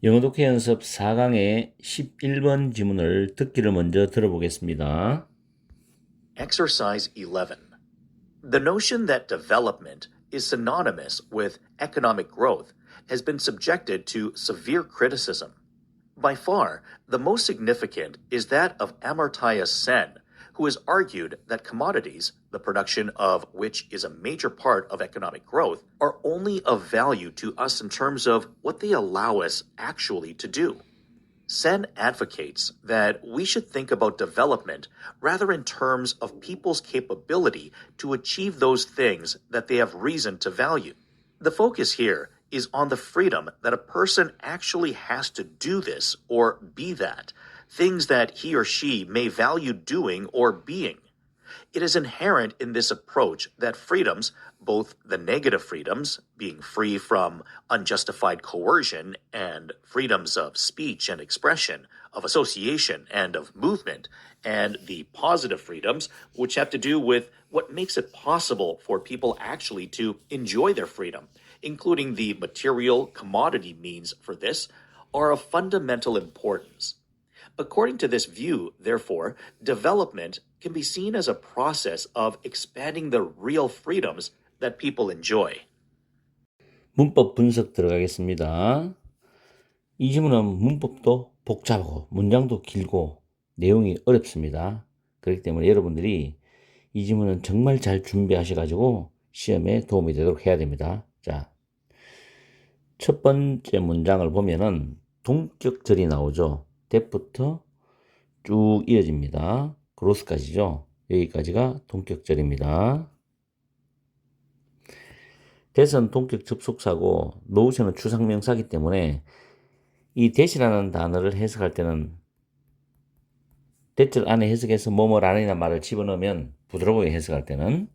영어 독해 연습 4강의 11번 지문을 듣기를 먼저 들어보겠습니다. Exercise 11. The notion that development is synonymous with economic growth has been subjected to severe criticism. By far, the most significant is that of Amartya Sen, who has argued that commodities, the production of which is a major part of economic growth, are only of value to us in terms of what they allow us actually to do. Sen advocates that we should think about development rather in terms of people's capability to achieve those things that they have reason to value. The focus here is on the freedom that a person actually has to do this or be that, things that he or she may value doing or being. It is inherent in this approach that freedoms, both the negative freedoms, being free from unjustified coercion, and freedoms of speech and expression, of association and of movement, and the positive freedoms, which have to do with what makes it possible for people actually to enjoy their freedom, including the material commodity means for this, are of fundamental importance. According to this view, therefore, development can be seen as a process of expanding the real freedoms that people enjoy. 문법 분석 들어가겠습니다. 이 지문은 문법도 복잡하고 문장도 길고 내용이 어렵습니다. 그렇기 때문에 여러분들이 이 지문은 정말 잘 준비하셔가지고 시험에 도움이 되도록 해야 됩니다. 자, 첫 번째 문장을 보면은 동격절이 나오죠. that부터 쭉 이어집니다. growth까지죠. 여기까지가 동격절입니다. that은 동격 접속사고 notion은 추상명사이기 때문에 이 that이라는 단어를 해석할 때는 that을 안에 해석해서 뭐뭐라는 말을 집어넣으면 부드럽게 해석할 때는,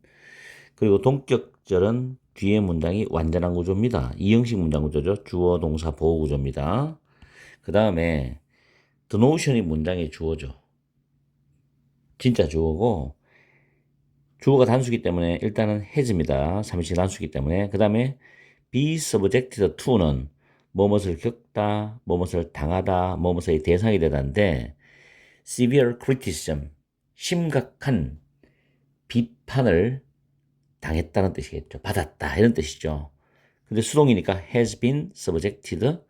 그리고 동격절은 뒤에 문장이 완전한 구조입니다. 이형식 문장 구조죠. 주어, 동사, 보호 구조입니다. 그 다음에 the notion이 문장의 주어죠. 진짜 주어고, 주어가 단수기 때문에 일단은 has입니다. 삼시 단수기 때문에. 그 다음에 be subjected to는 뭐뭇을 겪다, 뭐뭇을 당하다, 뭐뭇의 대상이 되다인데, severe criticism, 심각한 비판을 당했다는 뜻이겠죠. 받았다 이런 뜻이죠. 근데 수동이니까 has been subjected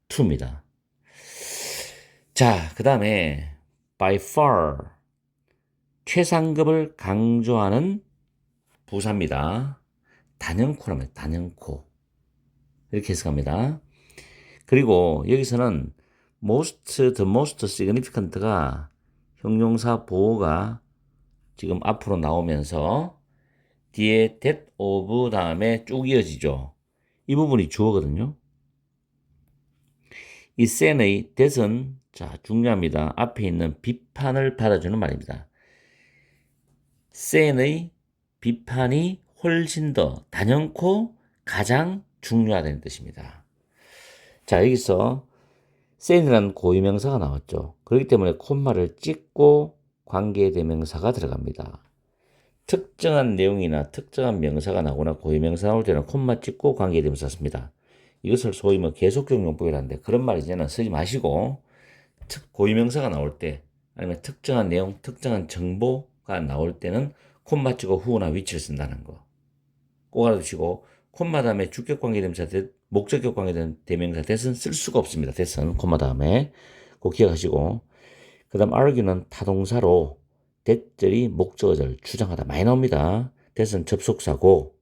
to입니다. 자, 그 다음에 by far, 최상급을 강조하는 부사입니다. 단연코랍니다. 단연코. 이렇게 해석합니다. 그리고 여기서는 the most significant가 형용사 보호가 지금 앞으로 나오면서 뒤에 that of 다음에 쭉 이어지죠. 이 부분이 주어거든요. 이 sen의 that은 자 중요합니다. 앞에 있는 비판을 받아주는 말입니다. sen의 비판이 훨씬 더 단연코 가장 중요하다는 뜻입니다. 자, 여기서 sen이라는 고유명사가 나왔죠. 그렇기 때문에 콤마를 찍고 관계대명사가 들어갑니다. 특정한 내용이나 특정한 명사가 나오거나 고유명사 나올 때는 콤마 찍고 관계대명사 씁니다. 이것을 소위 계속적 용법이라는데, 그런 말 이제는 쓰지 마시고 고유명사가 나올 때 아니면 특정한 내용, 특정한 정보가 나올 때는 콤마 찍고 후나 위치를 쓴다는 거 꼭 알아두시고, 콤마 다음에 주격 관계대명사, 목적격 관계대명사 that은 쓸 수가 없습니다. that은 콤마 다음에 꼭 기억하시고, 그 다음 argue는 타동사로 that절이 목적어절 주장하다 많이 나옵니다. that은 접속사고,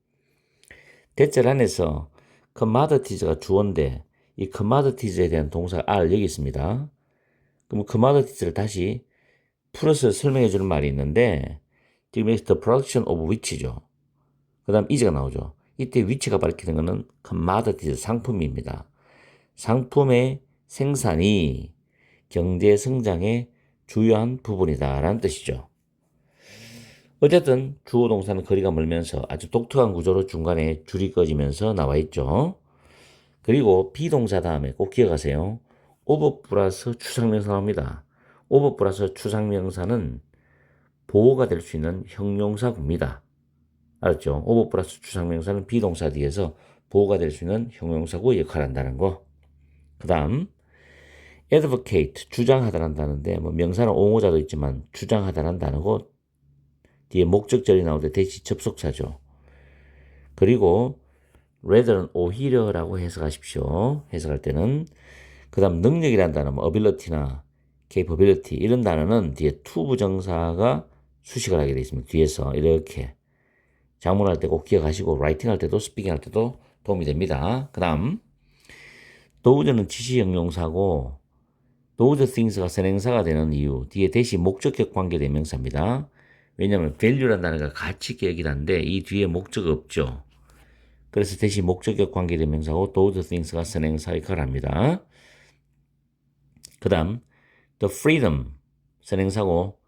that절 안에서 commodities가 주어인데 이 commodities에 대한 동사가 are 여기 있습니다. 그럼 commodities를 다시 풀어서 설명해 주는 말이 있는데, 지금 여기서 the production of which죠. 그 다음 is가 나오죠. 이때 위치가 밝히는 것은 commodities, 상품입니다. 상품의 생산이 경제 성장의 주요한 부분이다 라는 뜻이죠. 어쨌든 주어 동사는 거리가 멀면서 아주 독특한 구조로 중간에 줄이 꺼지면서 나와 있죠. 그리고 비동사 다음에 꼭 기억하세요. of 플러스 추상명사 나옵니다. of 플러스 추상명사는 보호가 될 수 있는 형용사구입니다. 알았죠? of 플러스 추상명사는 비동사 뒤에서 보호가 될 수 있는 형용사구 역할을 한다는 거. 그 다음 advocate, 주장하다라는 단어인데, 뭐 명사는 옹호자도 있지만 주장하다라는 단어고, 뒤에 목적절이 나오는데 대시 접속사죠. 그리고 rather는 오히려라고 해석하십시오. 해석할 때는. 그 다음 능력이라는 단어, 뭐 ability나 capability 이런 단어는 뒤에 to 부정사가 수식을 하게 되어 있습니다. 뒤에서 이렇게 작문할 때 꼭 기억하시고 라이팅 할 때도 스피킹 할 때도 도움이 됩니다. 그 다음 does는 지시형용사고 those things가 선행사가 되는 이유 뒤에 대시 목적격 관계대명사입니다. 왜냐하면 value라는 단어가 가치 계획이라는데 이 뒤에 목적이 없죠. 그래서 대시 목적격 관계대명사고 those things가 선행사 역할을 합니다. 그 다음 the freedom 선행사고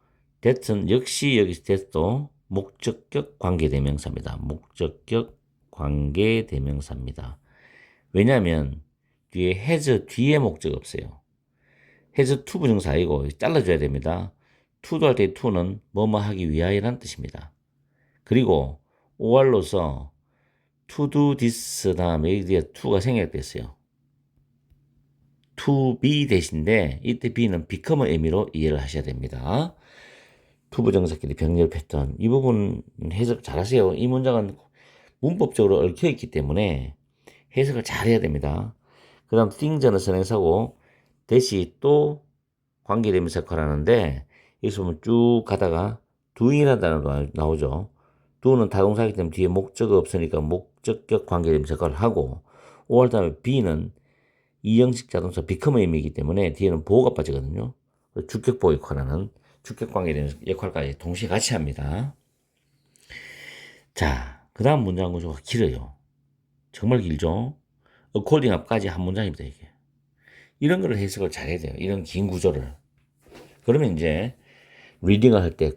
that은 역시 여기서 that도 목적격 관계대명사입니다. 목적격 관계대명사입니다. 왜냐하면 뒤에 has 뒤에 목적 없어요. has to 부정사 아니고 잘라줘야 됩니다. to도 할 때 to는 뭐뭐 하기 위하여라는 뜻입니다. 그리고 or로서 to do this 다음에 여기에 to가 생략됐어요. to be 대신데 이때 be는 become의 의미로 이해를 하셔야 됩니다. to 부정사끼리 병렬 패턴 이 부분 해석 잘 하세요. 이 문장은 문법적으로 얽혀있기 때문에 해석을 잘 해야 됩니다. 그 다음 things는 선행사고 대시 또 관계대명사 역할을 하는데 여기서 보면 쭉 가다가 doing이라는 단어가 나오죠. do는 타동사이기 때문에 뒤에 목적이 없으니까 목적격 관계대명사 역할을 하고 5월 다음에 be는 이형식 자동차 become의 의미이기 때문에 뒤에는 보호가 빠지거든요. 주격 보호 역할을 하는 주격 관계대명사 역할까지 동시에 같이 합니다. 자, 그 다음 문장 구조가 길어요. 정말 길죠? according 앞까지 한 문장입니다, 이게. 이런 거를 해석을 잘 해야 돼요. 이런 긴 구조를. 그러면 이제 리딩을 할 때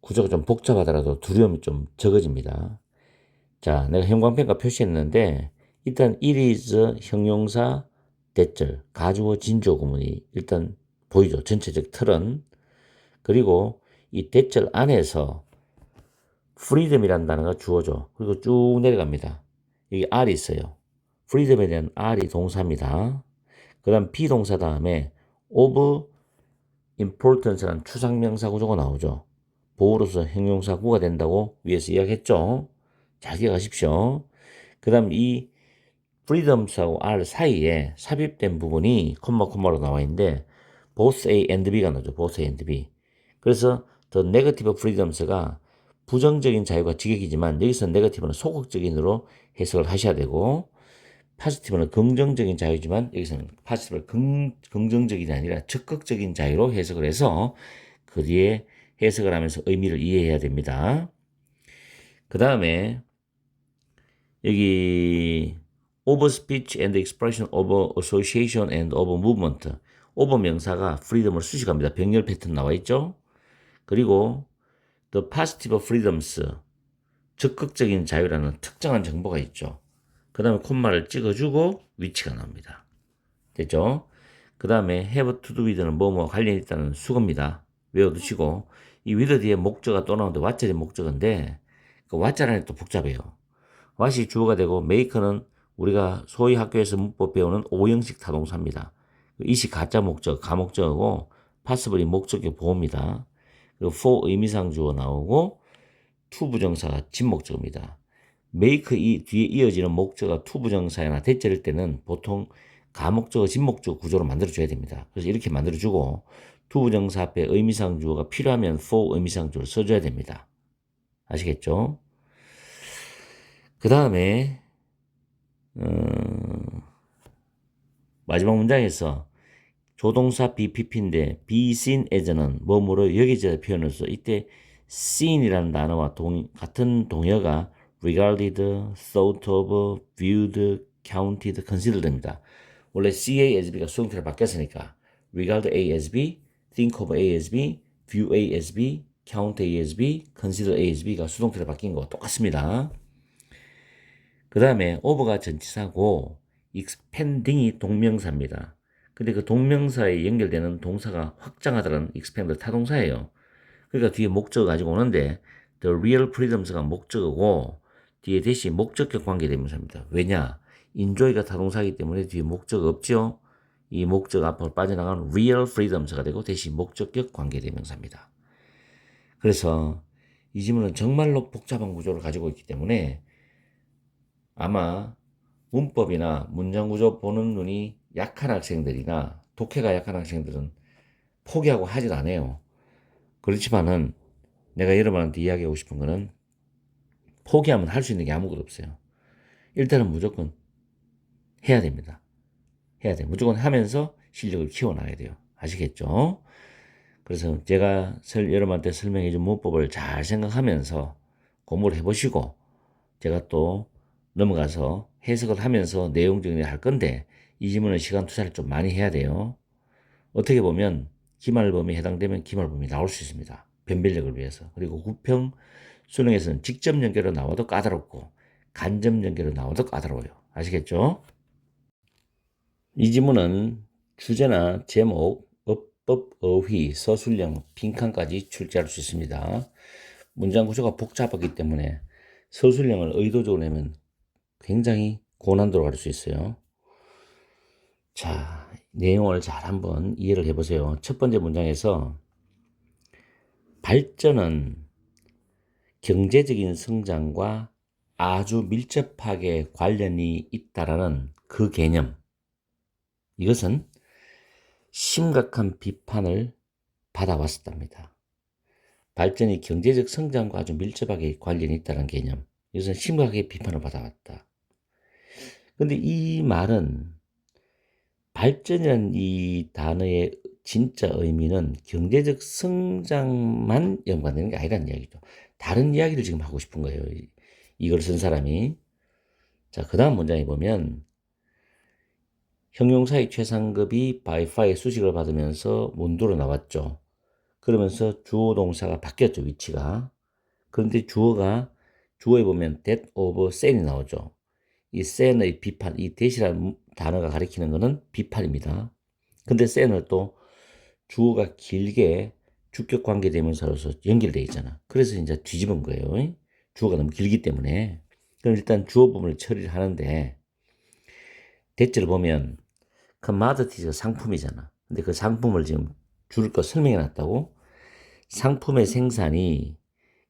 구조가 좀 복잡하더라도 두려움이 좀 적어집니다. 자, 내가 형광펜과 표시했는데 일단 it is 형용사 대절 가주어 진주어 구문이 일단 보이죠. 전체적 틀은. 그리고 이 대절 안에서 freedom이라는 단어가 주어져. 그리고 쭉 내려갑니다. 여기 R이 있어요. freedom에 대한 R이 동사입니다. 그 다음 비동사 다음에 of importance라는 추상명사 구조가 나오죠. 보호로서 형용사구가 된다고 위에서 이야기했죠. 잘 기억하십시오. 그 다음 이 freedoms하고 R 사이에 삽입된 부분이 콤마로 나와 있는데 both A and B가 나오죠. both A and B. 그래서 the negative freedoms가 부정적인 자유가 직역이지만 여기서 negative는 소극적인으로 해석을 하셔야 되고 positive는 긍정적인 자유지만 여기서는 positive를 긍정적이 아니라 적극적인 자유로 해석을 해서 그 뒤에 해석을 하면서 의미를 이해해야 됩니다. 그 다음에 여기 of speech and expression of association and of movement of 명사가 freedom을 수식합니다. 병렬 패턴 나와 있죠. 그리고 the positive freedoms 적극적인 자유라는 특정한 정보가 있죠. 그 다음에 콤마를 찍어주고 위치가 나옵니다. 됐죠? 그 다음에 have to do with는 뭐뭐 관련이 있다는 수거입니다. 외워두시고 이 with 뒤에 목적어가 또 나오는데 what자리 목적어인데 그 what자리 안에 또 복잡해요. what이 주어가 되고 make는 우리가 소위 학교에서 문법 배우는 오형식 타동사입니다. 이시 가짜 목적, 가목적어고 passible이 목적격 보호입니다. 그리고 for 의미상 주어 나오고 to 부정사가 진목적어입니다. make 이 뒤에 이어지는 목적어가 to 부정사나 대절일 때는 보통 가목적어, 진목적어 구조로 만들어줘야 됩니다. 그래서 이렇게 만들어주고 to 부정사 앞에 의미상 주어가 필요하면 for 의미상 주어를 써줘야 됩니다. 아시겠죠? 그 다음에 마지막 문장에서 조동사 BPP인데 be seen as는 뭐뭐로 여기저기 표현해서 이때 seen이라는 단어와 같은 동여가 regarded, thought of, viewed, counted, considered입니다. 원래 CA as B가 수동태로 바뀌었으니까 regard A as B, think of A as B, view A as B, count A as B, consider A as B가 수동태로 바뀐 거와 똑같습니다. 그 다음에 over가 전치사고 expanding이 동명사입니다. 근데 그 동명사에 연결되는 동사가 확장하다는 expand 타동사예요. 그러니까 뒤에 목적어 가지고 오는데 the real freedoms가 목적어고 뒤에 대신 목적격 관계대명사입니다. 왜냐? enjoy가 타동사이기 때문에 뒤에 목적어 없죠? 이 목적 앞으로 빠져나가는 real freedoms가 되고 대신 목적격 관계대명사입니다. 그래서 이 지문은 정말로 복잡한 구조를 가지고 있기 때문에 아마 문법이나 문장 구조 보는 눈이 약한 학생들이나 독해가 약한 학생들은 포기하고 하질 않아요. 그렇지만은 내가 여러분한테 이야기하고 싶은 거는 포기하면 할 수 있는 게 아무것도 없어요. 일단은 무조건 해야 됩니다. 해야 돼요. 무조건 하면서 실력을 키워나가야 돼요. 아시겠죠? 그래서 제가 여러분한테 설명해 준 문법을 잘 생각하면서 공부를 해보시고 제가 또 넘어가서 해석을 하면서 내용 정리를 할 건데 이 지문은 시간 투자를 좀 많이 해야 돼요. 어떻게 보면 기말범위에 해당되면 기말범위 나올 수 있습니다. 변별력을 위해서. 그리고 구평 수능에서는 직접 연결로 나와도 까다롭고 간접 연결로 나와도 까다로워요. 아시겠죠? 이 지문은 주제나 제목, 어법, 어휘, 서술형, 빈칸까지 출제할 수 있습니다. 문장 구조가 복잡하기 때문에 서술형을 의도적으로 내면 굉장히 고난도로 갈 수 있어요. 자, 내용을 잘 한번 이해를 해보세요. 첫 번째 문장에서 발전은 경제적인 성장과 아주 밀접하게 관련이 있다라는 그 개념. 이것은 심각한 비판을 받아왔었답니다. 발전이 경제적 성장과 아주 밀접하게 관련이 있다는 개념. 이것은 심각하게 비판을 받아왔다. 근데 이 말은 발전이라는 이 단어의 진짜 의미는 경제적 성장만 연관되는 게 아니라는 이야기죠. 다른 이야기를 지금 하고 싶은 거예요. 이걸 쓴 사람이. 자, 그 다음 문장에 보면 형용사의 최상급이 by5의 수식을 받으면서 문도로 나왔죠. 그러면서 주어 동사가 바뀌었죠, 위치가. 그런데 주어에 보면 that of san이 나오죠. 이 san의 비판, 이 that이라는 단어가 가리키는 것은 비판입니다. 근데 san을 또 주어가 길게 주격 관계 대명사로서 연결되어 있잖아. 그래서 이제 뒤집은 거예요. 주어가 너무 길기 때문에. 그럼 일단 주어 부분을 처리를 하는데 대체를 보면 commodities가 상품이잖아. 근데 그 상품을 지금 줄을 거 설명해 놨다고. 상품의 생산이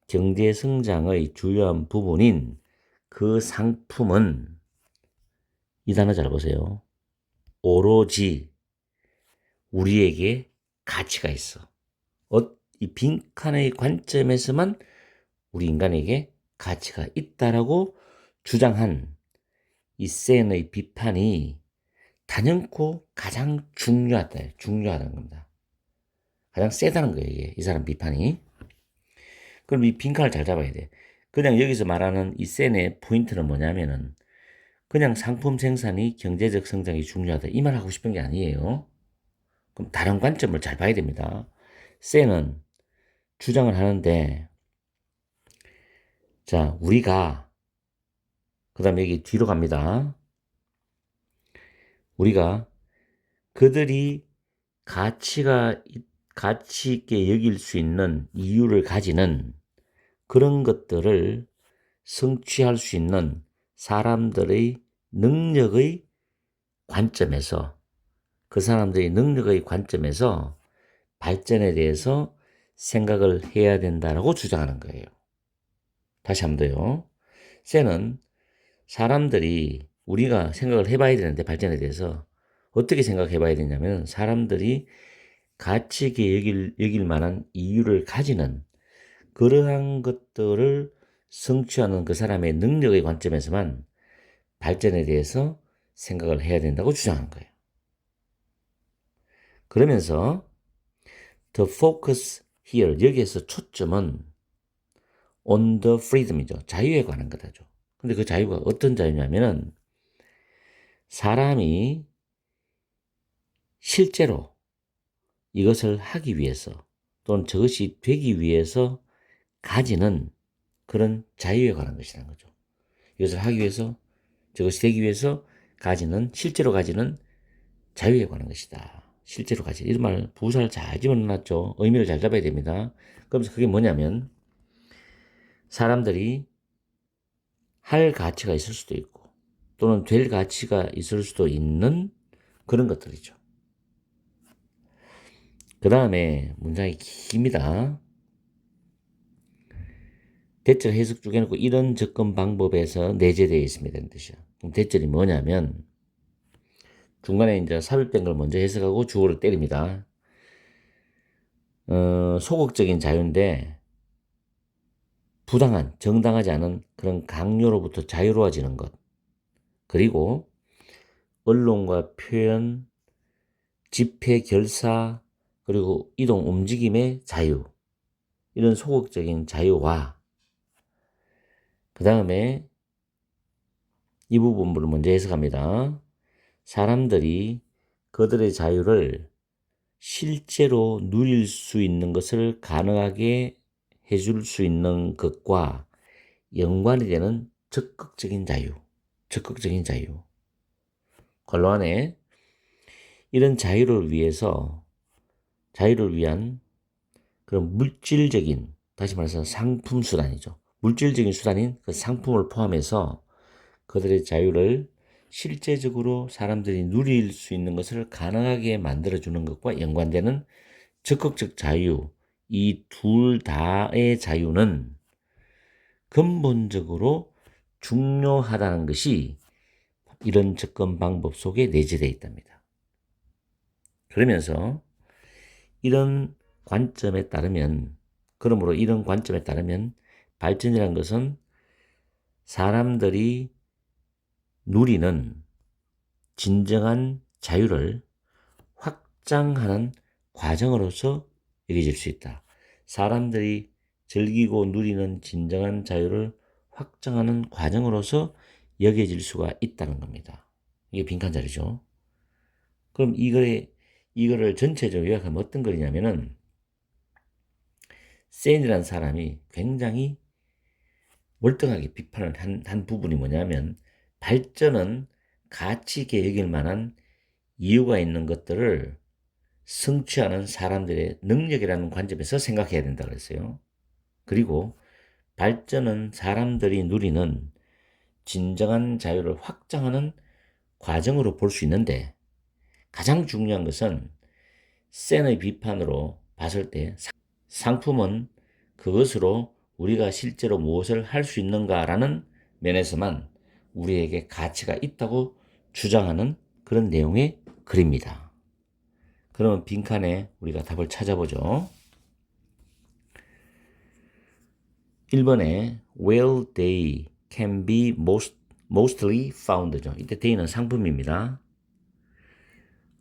경제 성장의 주요한 부분인 그 상품은 이 단어 잘 보세요. 오로지 우리에게 가치가 있어. 이 빈칸의 관점에서만 우리 인간에게 가치가 있다라고 주장한 이 센의 비판이 단연코 가장 중요하다는 겁니다. 가장 세다는 거예요, 이게. 이 사람 비판이. 그럼 이 빈칸을 잘 잡아야 돼. 그냥 여기서 말하는 이 센의 포인트는 뭐냐면은 그냥 상품 생산이 경제적 성장이 중요하다. 이 말 하고 싶은 게 아니에요. 그럼 다른 관점을 잘 봐야 됩니다. 센은 주장을 하는데, 자, 그 다음에 여기 뒤로 갑니다. 우리가 그들이 가치 있게 여길 수 있는 이유를 가지는 그런 것들을 성취할 수 있는 사람들의 능력의 관점에서 그 사람들의 능력의 관점에서 발전에 대해서 생각을 해야 된다라고 주장하는 거예요. 다시 한 번 더요. 셀은 사람들이 우리가 생각을 해봐야 되는데 발전에 대해서 어떻게 생각해봐야 되냐면 사람들이 가치 있게 여길 만한 이유를 가지는 그러한 것들을 성취하는 그 사람의 능력의 관점에서만 발전에 대해서 생각을 해야 된다고 주장한 거예요. 그러면서 the focus here, 여기에서 초점은 on the freedom이죠. 자유에 관한 거다죠. 근데 그 자유가 어떤 자유냐면은 사람이 실제로 이것을 하기 위해서 또는 저것이 되기 위해서 가지는 그런 자유에 관한 것이라는 거죠. 이것을 하기 위해서 저것이 되기 위해서 실제로 가지는 자유에 관한 것이다. 실제로 가지는 이런 말 부사를 잘 집어넣었죠. 의미를 잘 잡아야 됩니다. 그러면서 그게 뭐냐면 사람들이 할 가치가 있을 수도 있고 또는 될 가치가 있을 수도 있는 그런 것들이죠. 그 다음에 문장이 깁니다. 대절 해석 쭉 해놓고 이런 접근 방법에서 내재되어 있습니다. 이런 뜻이야. 그럼 대절이 뭐냐면 중간에 이제 삽입된 걸 먼저 해석하고 주어를 때립니다. 소극적인 자유인데 부당한, 정당하지 않은 그런 강요로부터 자유로워지는 것. 그리고 언론과 표현, 집회, 결사, 그리고 이동, 움직임의 자유. 이런 소극적인 자유와 그 다음에 이 부분을 먼저 해석합니다. 사람들이 그들의 자유를 실제로 누릴 수 있는 것을 가능하게 해줄 수 있는 것과 연관이 되는 적극적인 자유. 적극적인 자유. 괄호 안에 이런 자유를 위한 그런 물질적인, 다시 말해서 상품 수단이죠. 물질적인 수단인 그 상품을 포함해서 그들의 자유를 실제적으로 사람들이 누릴 수 있는 것을 가능하게 만들어주는 것과 연관되는 적극적 자유, 이 둘 다의 자유는 근본적으로 중요하다는 것이 이런 접근 방법 속에 내재되어 있답니다. 그러면서 그러므로 이런 관점에 따르면 발전이라는 것은 사람들이 누리는 진정한 자유를 확장하는 과정으로서 여겨질 수 있다. 사람들이 즐기고 누리는 진정한 자유를 확장하는 과정으로서 여겨질 수가 있다는 겁니다. 이게 빈칸 자리죠. 그럼 이거를 전체적으로 요약하면 어떤 거냐면은 세인이라는 사람이 굉장히 월등하게 비판을 한 부분이 뭐냐면 발전은 가치 있게 여길 만한 이유가 있는 것들을 성취하는 사람들의 능력이라는 관점에서 생각해야 된다 그랬어요. 그리고 발전은 사람들이 누리는 진정한 자유를 확장하는 과정으로 볼 수 있는데 가장 중요한 것은 센의 비판으로 봤을 때 상품은 그것으로 우리가 실제로 무엇을 할 수 있는가라는 면에서만 우리에게 가치가 있다고 주장하는 그런 내용의 글입니다. 그러면 빈칸에 우리가 답을 찾아보죠. 1번에 where they can be mostly found죠. 이때 they는 상품입니다.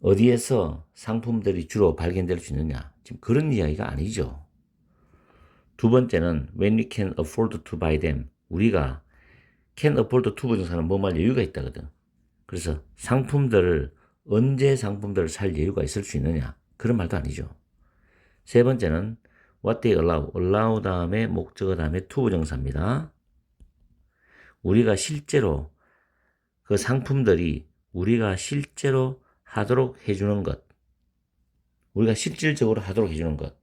어디에서 상품들이 주로 발견될 수 있느냐. 지금 그런 이야기가 아니죠. 두 번째는 when we can afford to buy them. 우리가 can afford to 부정사는 뭐할 여유가 있다거든. 그래서 언제 상품들을 살 여유가 있을 수 있느냐. 그런 말도 아니죠. 세 번째는 what they allow 다음에 목적어 다음에 to 부정사입니다. 우리가 실제로 그 상품들이 우리가 실제로 하도록 해주는 것. 우리가 실질적으로 하도록 해주는 것.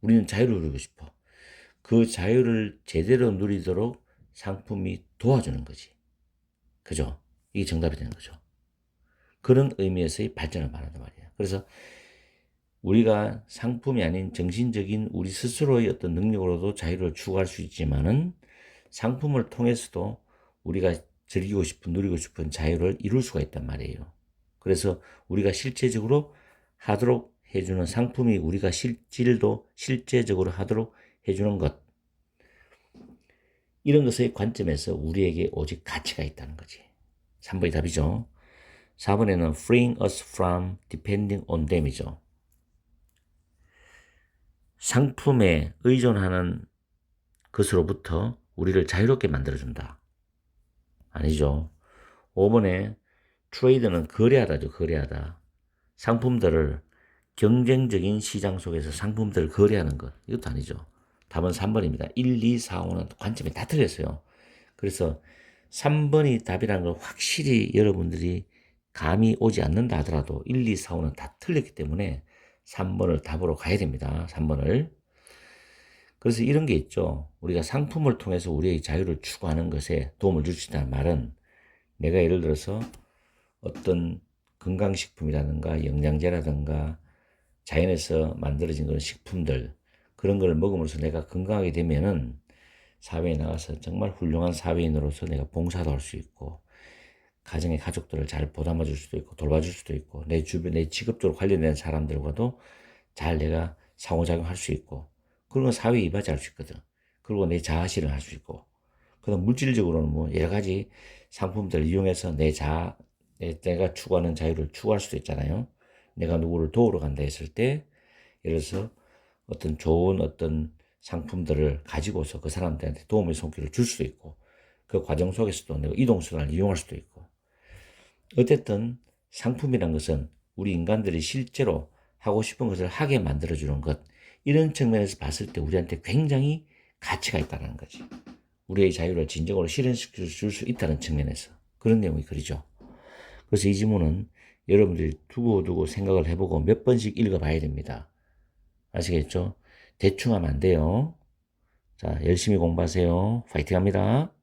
우리는 자유를 누리고 싶어. 그 자유를 제대로 누리도록 상품이 도와주는 거지. 그죠? 이게 정답이 되는 거죠. 그런 의미에서의 발전을 말한단 말이에요. 그래서 우리가 상품이 아닌 정신적인 우리 스스로의 어떤 능력으로도 자유를 추구할 수 있지만은 상품을 통해서도 우리가 즐기고 싶은, 누리고 싶은 자유를 이룰 수가 있단 말이에요. 그래서 우리가 실제적으로 하도록 해주는 상품이 우리가 실제적으로 하도록 해주는 것. 이런 것의 관점에서 우리에게 오직 가치가 있다는 거지. 3번이 답이죠. 4번에는 freeing us from depending on them이죠. 상품에 의존하는 것으로부터 우리를 자유롭게 만들어준다. 아니죠. 5번에 트레이드는 거래하다죠. 거래하다. 상품들을 경쟁적인 시장 속에서 상품들을 거래하는 것. 이것도 아니죠. 답은 3번입니다. 1, 2, 4, 5는 관점이 다 틀렸어요. 그래서 3번이 답이라는 걸 확실히 여러분들이 감이 오지 않는다 하더라도 1, 2, 4, 5는 다 틀렸기 때문에 3번을 답으로 가야 됩니다. 3번을. 그래서 이런 게 있죠. 우리가 상품을 통해서 우리의 자유를 추구하는 것에 도움을 줄 수 있다는 말은 내가 예를 들어서 어떤 건강식품이라든가 영양제라든가 자연에서 만들어진 그런 식품들, 그런 걸 먹음으로써 내가 건강하게 되면은 사회에 나가서 정말 훌륭한 사회인으로서 내가 봉사도 할 수 있고, 가정의 가족들을 잘 보담아 줄 수도 있고, 돌봐줄 수도 있고, 내 주변, 내 직업적으로 관련된 사람들과도 잘 내가 상호작용할 수 있고, 그런 건 사회에 이바지할 수 있거든. 그리고 내 자아실현을 할 수 있고, 그다음 물질적으로는 뭐 여러 가지 상품들을 이용해서 내가 추구하는 자유를 추구할 수도 있잖아요. 내가 누구를 도우러 간다 했을 때, 예를 들어서 어떤 좋은 어떤 상품들을 가지고서 그 사람들한테 도움의 손길을 줄 수도 있고, 그 과정 속에서도 내가 이동수단을 이용할 수도 있고, 어쨌든 상품이란 것은 우리 인간들이 실제로 하고 싶은 것을 하게 만들어주는 것, 이런 측면에서 봤을 때 우리한테 굉장히 가치가 있다는 거지. 우리의 자유를 진정으로 실현시켜 줄 수 있다는 측면에서 그런 내용이 글이죠. 그래서 이 지문은 여러분들이 두고두고 생각을 해보고 몇 번씩 읽어봐야 됩니다. 아시겠죠? 대충 하면 안 돼요. 자, 열심히 공부하세요. 파이팅 합니다.